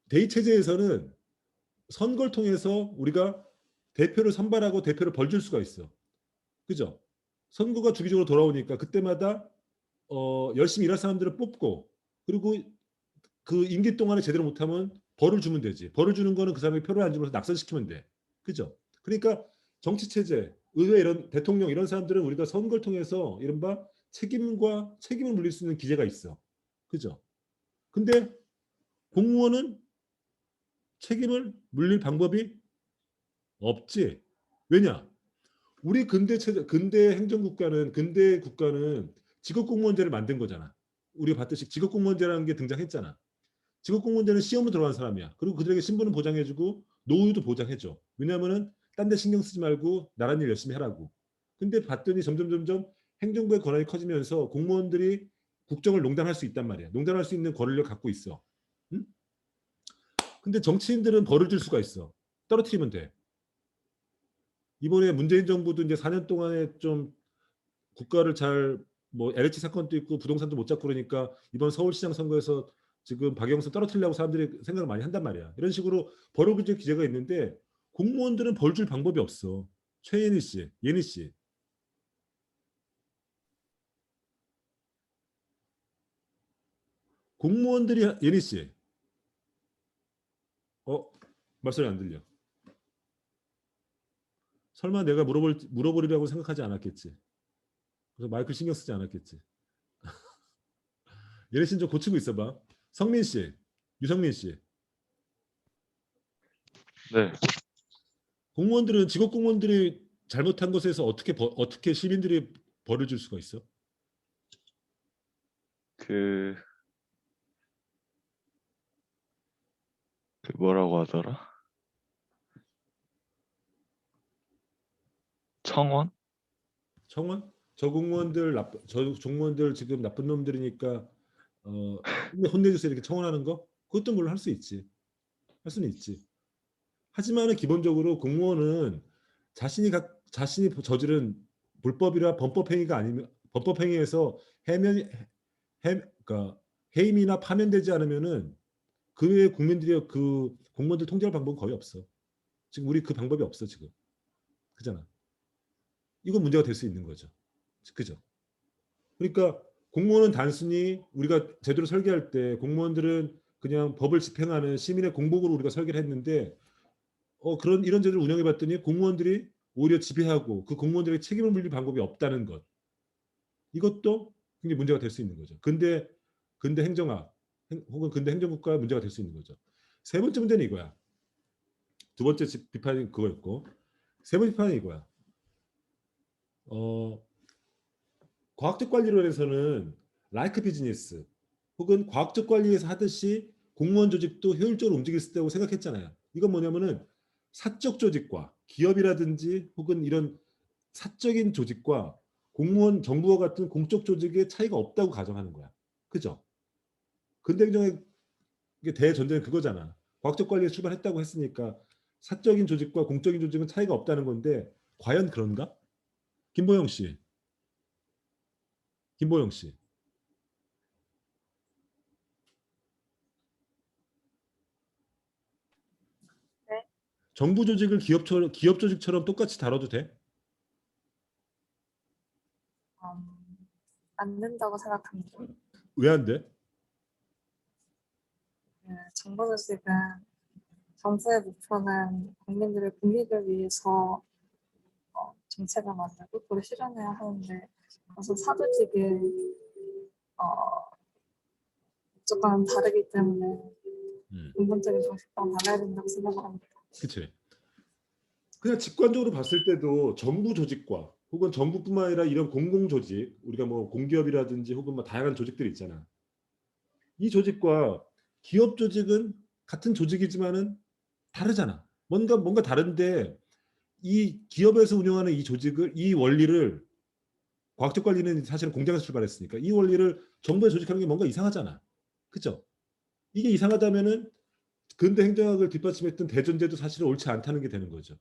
대의 체제에서는 선거를 통해서 우리가 대표를 선발하고 대표를 벌줄 수가 있어. 그죠? 선거가 주기적으로 돌아오니까 그때마다 열심히 일할 사람들을 뽑고 그리고 그 임기 동안에 제대로 못하면 벌을 주면 되지. 벌을 주는 거는 그 사람이 표를 안 주면서 낙선시키면 돼. 그죠? 그러니까 정치체제, 의회 이런 대통령 이런 사람들은 우리가 선거를 통해서 이른바 책임을 물릴 수 있는 기제가 있어. 그죠? 근데 공무원은 책임을 물릴 방법이 없지. 왜냐? 우리 근대 행정국가는 근대 국가는 직업공무원제를 만든 거잖아. 우리가 봤듯이 직업공무원제라는 게 등장했잖아. 직업공무원제는 시험으로 들어간 사람이야. 그리고 그들에게 신분은 보장해주고 노후도 보장해줘. 왜냐하면은 딴 데 신경 쓰지 말고 나란 일 열심히 하라고. 근데 봤더니 점점 행정부의 권한이 커지면서 공무원들이 국정을 농단할 수 있단 말이야. 농단할 수 있는 권리를 갖고 있어. 응? 근데 정치인들은 벌을 줄 수가 있어. 떨어뜨리면 돼. 이번에 문재인 정부도 이제 4년 동안에 좀 국가를 잘 뭐 LH 사건도 있고 부동산도 못 잡고 그러니까 이번 서울시장 선거에서 지금 박영선 떨어뜨리려고 사람들이 생각을 많이 한단 말이야. 이런 식으로 벌어붙일 기제가 있는데 공무원들은 벌 줄 방법이 없어. 최예니 씨, 예니 씨. 공무원들이 예니 씨. 말소리 안 들려. 설마 내가 물어보리라고 생각하지 않았겠지. 그래서 마이크 신경 쓰지 않았겠지. 예니 씨는 좀 고치고 있어봐. 성민 씨, 유성민 씨. 네. 공무원들은 직업 공무원들이 잘못한 것에서 어떻게 시민들이 벌을 줄 수가 있어? 그 뭐라고 하더라? 청원? 청원? 저 공무원들 지금 나쁜 놈들이니까 혼내주세요 이렇게 청원하는 거? 그것도 물론 할 수 있지. 할 수는 있지. 하지만은 기본적으로 공무원은 자신이 저지른 불법이라 범법 행위가 아니면 범법 행위에서 그러니까 해임이나 파면되지 않으면은 그 외에 국민들이 그 공무원들 통제할 방법은 거의 없어. 지금 우리 그 방법이 없어 지금. 그잖아. 이건 문제가 될 수 있는 거죠. 그죠? 그러니까 공무원은 단순히 우리가 제대로 설계할 때 공무원들은 그냥 법을 집행하는 시민의 공복으로 우리가 설계를 했는데 그런 이런 제도를 운영해 봤더니 공무원들이 오히려 지배하고 그 공무원들에게 책임을 물릴 방법이 없다는 것. 이것도 굉장히 문제가 될 수 있는 거죠. 근대 행정학 혹은 근대 행정국가의 문제가 될 수 있는 거죠. 세 번째 문제는 이거야. 두 번째 비판이 그거였고 세 번째 비판이 이거야. 과학적 관리론에서는 라이크 비즈니스 혹은 과학적 관리에서 하듯이 공무원 조직도 효율적으로 움직일 수 있다고 생각했잖아요. 이건 뭐냐면은 사적 조직과 기업이라든지 혹은 이런 사적인 조직과 공무원 정부와 같은 공적 조직의 차이가 없다고 가정하는 거야. 그죠? 근대 행정의 대전제는 그거잖아. 과학적 관리에 출발했다고 했으니까 사적인 조직과 공적인 조직은 차이가 없다는 건데 과연 그런가? 김보영 씨. 네. 정부 조직을 기업 조직처럼 똑같이 다뤄도 돼? 안 된다고 생각합니다. 왜 안 돼? 정부 조직은 정부의 목표는 국민들의 국익을 위해서 정책을 만들고 그걸 실현해야 하는데 그래서 사조직의 목적과는 다르기 때문에 근본적인 정책과는 달라야 된다고 생각을 합니다. 그치. 그냥 직관적으로 봤을 때도 정부 조직과 혹은 정부뿐만 아니라 이런 공공조직, 우리가 뭐 공기업이라든지 혹은 뭐 다양한 조직들이 있잖아. 이 조직과 기업 조직은 같은 조직이지만은 다르잖아. 뭔가 다른데 이 기업에서 운영하는 이 원리를 과학적 관리는 사실은 공장에서 출발했으니까 이 원리를 정부에 조직하는 게 뭔가 이상하잖아. 그죠? 이게 이상하다면은 근대 행정학을 뒷받침했던 대전제도 사실은 옳지 않다는 게 되는 거죠.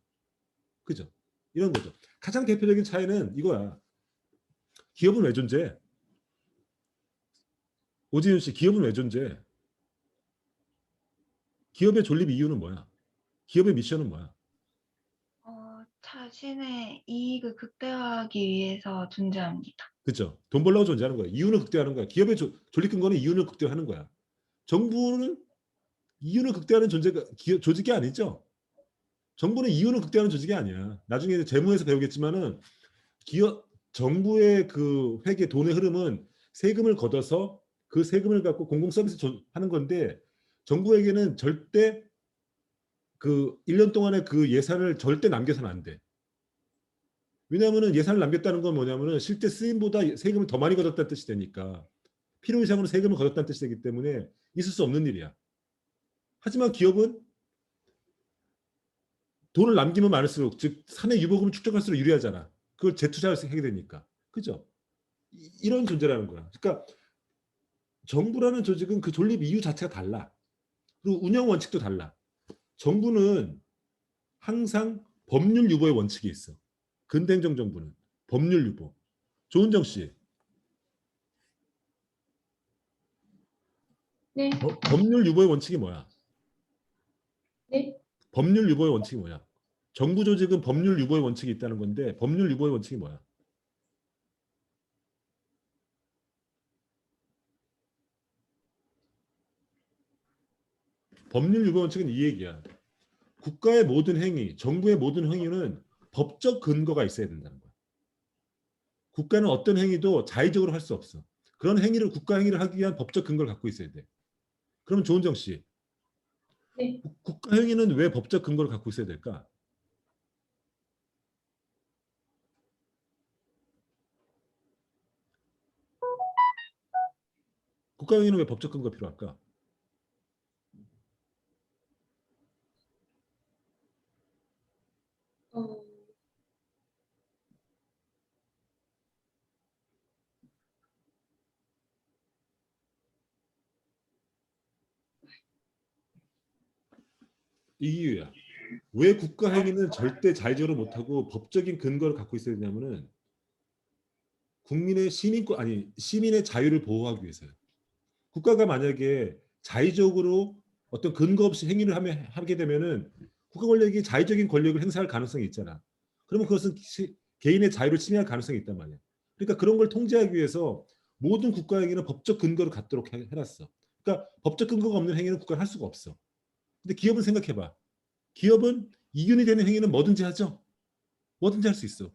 그죠? 이런 거죠. 가장 대표적인 차이는 이거야. 기업은 왜 존재해? 오지윤 씨, 기업은 왜 존재해? 기업의 존립 이유는 뭐야? 기업의 미션은 뭐야? 자신의 이익을 극대화하기 위해서 존재합니다. 그렇죠. 돈 벌려고 존재하는 거야. 이윤을 극대화하는 거야. 기업의 존립 근거는 이윤을 극대화하는 거야. 정부는 이윤을 극대화하는 조직이 아니죠. 정부는 이윤을 극대화하는 조직이 아니야. 나중에 재무에서 배우겠지만은 정부의 그 회계 돈의 흐름은 세금을 걷어서 그 세금을 갖고 공공 서비스 하는 건데 정부에게는 절대 그 1년 동안의 그 예산을 절대 남겨서는 안 돼. 왜냐하면 예산을 남겼다는 건 뭐냐면은 실제 쓰임보다 세금을 더 많이 걷었다는 뜻이 되니까 필요 이상으로 세금을 걷었다는 뜻이 되기 때문에 있을 수 없는 일이야. 하지만 기업은 돈을 남기면 많을수록 즉 사내 유보금을 축적할수록 유리하잖아. 그걸 재투자하게 되니까. 그죠? 이런 존재라는 거야. 그러니까 정부라는 조직은 그 존립 이유 자체가 달라. 그리고 운영 원칙도 달라. 정부는 항상 법률 유보의 원칙이 있어. 근대 행정정부는 법률 유보. 조은정 씨, 네, 법률 유보의 원칙이 뭐야? 네. 법률 유보의 원칙이 뭐야? 정부 조직은 법률 유보의 원칙이 있다는 건데 법률 유보의 원칙이 뭐야? 법률 유보 원칙은 이 얘기야. 국가의 모든 행위, 정부의 모든 행위는 법적 근거가 있어야 된다는 거야. 국가는 어떤 행위도 자의적으로 할 수 없어. 그런 행위를 국가 행위를 하기 위한 법적 근거를 갖고 있어야 돼. 그러면 조은정 씨, 네. 국가 행위는 왜 법적 근거를 갖고 있어야 될까? 국가 행위는 왜 법적 근거가 필요할까? 어, 이 이유야. 왜 국가 행위는 절대 자의적으로 못하고 법적인 근거를 갖고 있어야 되냐면은 국민의 시민권 아니 시민의 자유를 보호하기 위해서요. 국가가 만약에 자의적으로 어떤 근거 없이 행위를 하게 되면은 국가 권력이 자의적인 권력을 행사할 가능성이 있잖아. 그러면 그것은 개인의 자유를 침해할 가능성이 있단 말이야. 그러니까 그런 걸 통제하기 위해서 모든 국가 행위는 법적 근거를 갖도록 해놨어. 그러니까 법적 근거가 없는 행위는 국가는 할 수가 없어. 근데 기업은 생각해봐. 기업은 이윤이 되는 행위는 뭐든지 하죠. 뭐든지 할 수 있어.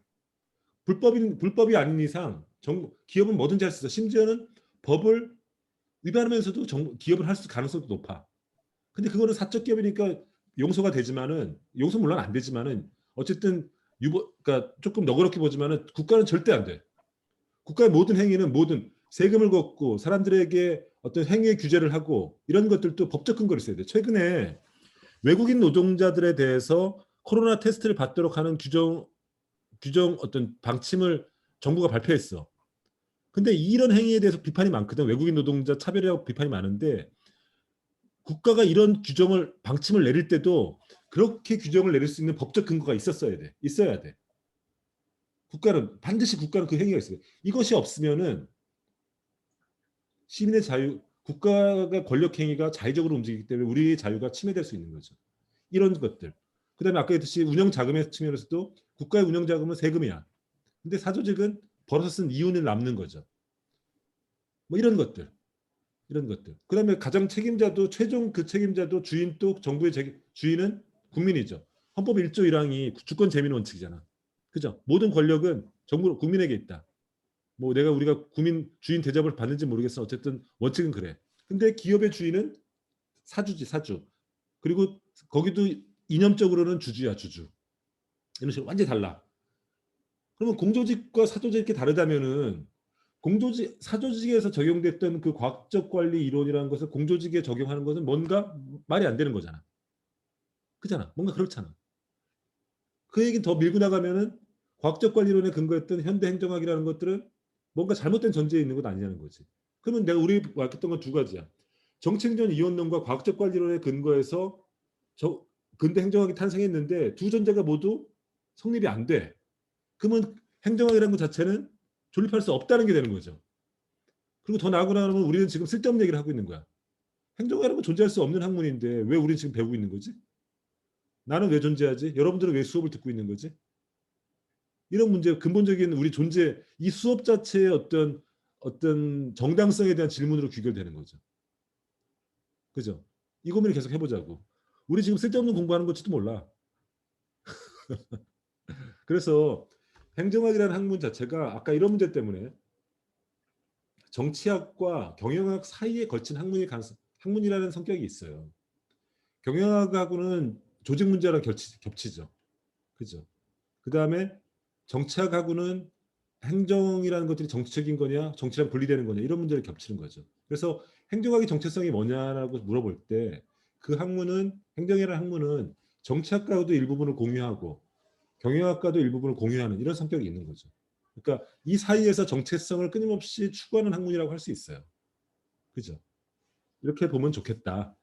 불법이 아닌 이상 기업은 뭐든지 할 수 있어. 심지어는 법을 위반하면서도 기업을 할 수 가능성도 높아. 근데 그거는 사적 기업이니까 용서가 되지만은 용서 물론 안 되지만은 어쨌든 그러니까 조금 너그럽게 보지만은 국가는 절대 안 돼. 국가의 모든 행위는 모든 세금을 걷고 사람들에게 어떤 행위의 규제를 하고 이런 것들도 법적 근거를 있어야 돼. 최근에 외국인 노동자들에 대해서 코로나 테스트를 받도록 하는 규정 어떤 방침을 정부가 발표했어. 근데 이런 행위에 대해서 비판이 많거든. 외국인 노동자 차별이라고 비판이 많은데 국가가 이런 방침을 내릴 때도 그렇게 규정을 내릴 수 있는 법적 근거가 있어야 돼. 반드시 국가는 그 행위가 있어요. 이것이 없으면은 시민의 자유, 국가가 권력 행위가 자의적으로 움직이기 때문에 우리의 자유가 침해될 수 있는 거죠. 이런 것들. 그다음에 아까 했듯이 운영 자금의 측면에서도 국가의 운영 자금은 세금이야. 근데 사조직은 벌어서 쓴 이윤을 남는 거죠. 뭐 이런 것들. 그다음에 가장 최종 그 책임자도 주인 정부의 주인은 국민이죠. 헌법 1조 1항이 주권 재민 원칙이잖아. 그죠? 모든 권력은 국민에게 있다. 뭐 우리가 국민 주인 대접을 받는지 모르겠어. 어쨌든 원칙은 그래. 근데 기업의 주인은 사주지, 사주. 그리고 거기도 이념적으로는 주주야, 주주. 이런 식으로 완전히 달라. 그러면 공조직과 사조직 이렇게 다르다면은 사조직에서 적용됐던 그 과학적 관리 이론이라는 것을 공조직에 적용하는 것은 뭔가 말이 안 되는 거잖아. 그잖아. 뭔가 그렇잖아. 그 얘기는 더 밀고 나가면은 과학적 관리론에 근거했던 현대 행정학이라는 것들은 뭔가 잘못된 전제에 있는 것 아니냐는 거지. 그러면 우리 왔던 건 두 가지야. 정책전 이원론과 과학적 관리론에 근거해서 근대 행정학이 탄생했는데 두 전제가 모두 성립이 안 돼. 그러면 행정학이라는 것 자체는 존립할 수 없다는 게 되는 거죠. 그리고 더 나아가 하면 우리는 지금 쓸데없는 얘기를 하고 있는 거야. 행정학이라는 건 존재할 수 없는 학문인데 왜 우리는 지금 배우고 있는 거지? 나는 왜 존재하지? 여러분들은 왜 수업을 듣고 있는 거지? 이런 문제, 근본적인 우리 존재, 이 수업 자체의 어떤 정당성에 대한 질문으로 귀결되는 거죠. 그죠? 이 고민을 계속 해보자고. 우리 지금 쓸데없는 공부하는 것지도 몰라. 그래서 행정학이라는 학문 자체가 아까 이런 문제 때문에 정치학과 경영학 사이에 걸친 학문이라는 성격이 있어요. 경영학하고는 조직 문제랑 겹치죠. 그죠? 그 다음에 정치학하고는 행정이라는 것들이 정치적인 거냐, 정치랑 분리되는 거냐 이런 문제를 겹치는 거죠. 그래서 행정학의 정체성이 뭐냐라고 물어볼 때 그 학문은 행정이라는 학문은 정치학과도 일부분을 공유하고 경영학과도 일부분을 공유하는 이런 성격이 있는 거죠. 그러니까 이 사이에서 정체성을 끊임없이 추구하는 학문이라고 할 수 있어요. 그죠? 이렇게 보면 좋겠다.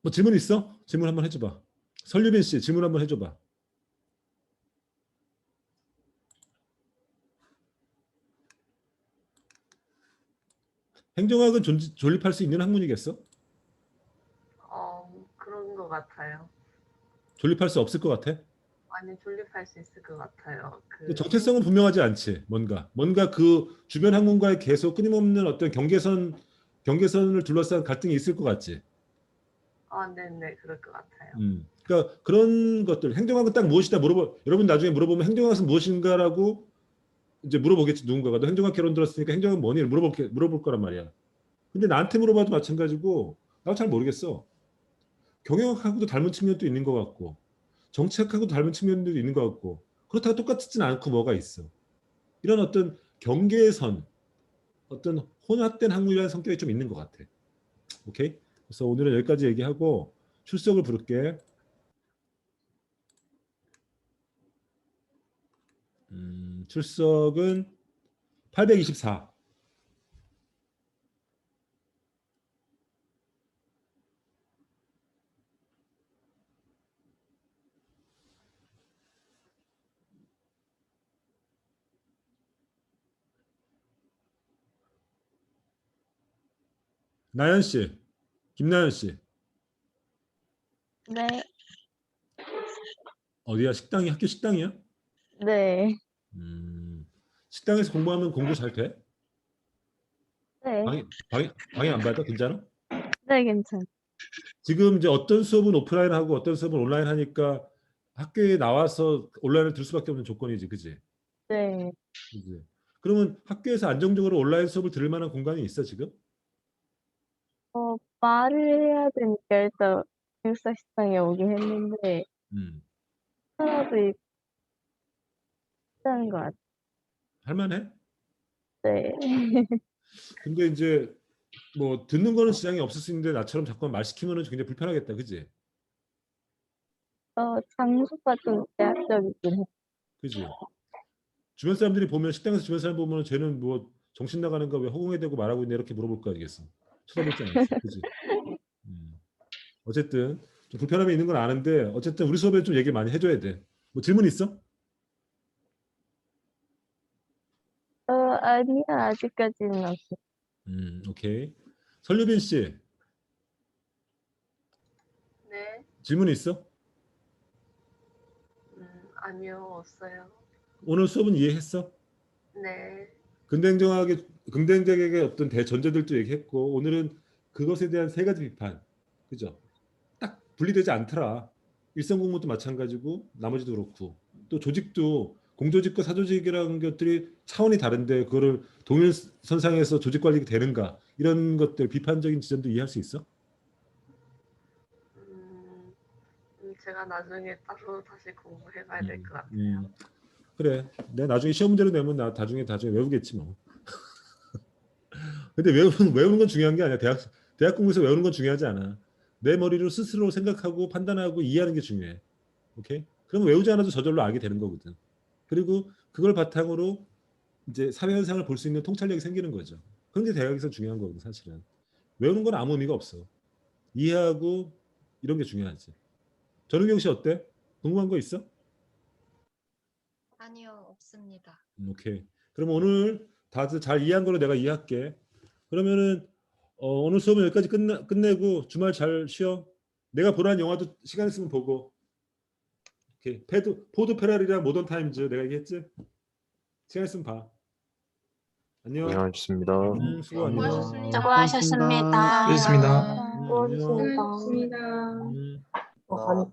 뭐 질문 있어? 질문 한번 해줘봐. 설유빈 씨 질문 한번 해줘봐. 행정학은 존립할 수 있는 학문이겠어? 그런 것 같아요. 존립할 수 없을 것 같아? 아니, 존립할 수 있을 것 같아요. 정체성은 분명하지 않지. 뭔가 그 주변 학문과의 계속 끊임없는 어떤 경계선을 둘러싼 갈등이 있을 것 같지. 네네, 그럴 것 같아요. 그러니까 그런 것들, 행정학은 딱 무엇이다 여러분 나중에 물어보면 행정학은 무엇인가라고 이제 물어보겠지. 누군가가 너 행정학 개론 들었으니까 행정학은 뭐니? 물어볼 거란 말이야. 근데 나한테 물어봐도 마찬가지고 나도 잘 모르겠어. 경영학하고도 닮은 측면도 있는 것 같고 정치학하고도 닮은 측면도 있는 것 같고 그렇다고 똑같지는 않고 뭐가 있어. 이런 어떤 경계선, 어떤 혼합된 학문이라는 성격이 좀 있는 것 같아. 오케이? 그래서 오늘은 여기까지 얘기하고 출석을 부를게. 출석은 824. 나연 씨, 김나연 씨. 네, 어디야? 학교 식당이야? 네, 식당에서 공부하면 공부 잘 돼? 네, 방해 안 받아? 괜찮아? 네, 괜찮아요. 지금 이제 어떤 수업은 오프라인 하고 어떤 수업은 온라인 하니까 학교에 나와서 온라인을 들 수밖에 없는 조건이지, 그지? 네, 그지? 그러면 학교에서 안정적으로 온라인 수업을 들을 만한 공간이 있어 지금? 말을 해야 되니까 일단 기숙사 식당에 오긴 했는데 음, 하나도 있다는 것 같아요. 할만해? 네. 근데 이제 뭐 듣는 거는 지장이 없을 수 있는데 나처럼 자꾸 말 시키면은 굉장히 불편하겠다, 그지? 장소가 좀 제약적이긴 해요. 그지? 주변 사람들이 보면 식당에서 주변 사람 보면 쟤는 뭐 정신 나가는가 왜 허공에 대고 말하고 있냐 이렇게 물어볼 거 아니겠어? 쳐다보지 않겠어, 그지? 어쨌든 좀 불편함이 있는 건 아는데 어쨌든 우리 수업에 좀 얘기 많이 해줘야 돼. 뭐 질문 있어? 아니야, 아직까지는 없어요. 오케이. 설유빈 씨 네, 질문 있어? 아니요, 없어요. 오늘 수업은 이해했어? 네, 긍정적의 어떤 대전제들도 얘기했고 오늘은 그것에 대한 세 가지 비판, 그죠? 딱 분리되지 않더라. 일선 공무도 마찬가지고 나머지도 그렇고 또 조직도 공조직과 사조직이라는 것들이 차원이 다른데 그거를 동일선상에서 조직 관리가 되는가 이런 것들 비판적인 지점도 이해할 수 있어? 제가 나중에 따로 다시 공부해봐야 될 것 같아요. 그래. 내가 나중에 시험 문제로 내면 나 나중에 외우겠지 뭐. 근데 외우는 건 중요한 게 아니야. 대학 공부에서 외우는 건 중요하지 않아. 내 머리로 스스로 생각하고 판단하고 이해하는 게 중요해. 오케이? 그러면 외우지 않아도 저절로 알게 되는 거거든. 그리고 그걸 바탕으로 이제 사회 현상을 볼 수 있는 통찰력이 생기는 거죠. 그런 게 대학에서 중요한 거거든, 사실은. 외우는 건 아무 의미가 없어. 이해하고 이런 게 중요하지. 전우경 씨 어때? 궁금한 거 있어? 아니요, 없습니다. 오케이. 그럼 오늘 다들 잘 이해한 걸로 내가 이해할게. 그러면은 오늘 수업은 여기까지 끝내고 주말 잘 쉬어. 내가 보라는 영화도 시간 있으면 보고. 오케이. 포드 페라리랑 모던 타임즈 내가 얘기했지? 시간 있으면 봐. 안녕. 고생하셨습니다. 수고 안녕. 수고하셨습니다. 수고하셨습니다. 안녕. 수고하셨습니다. 음. 아니,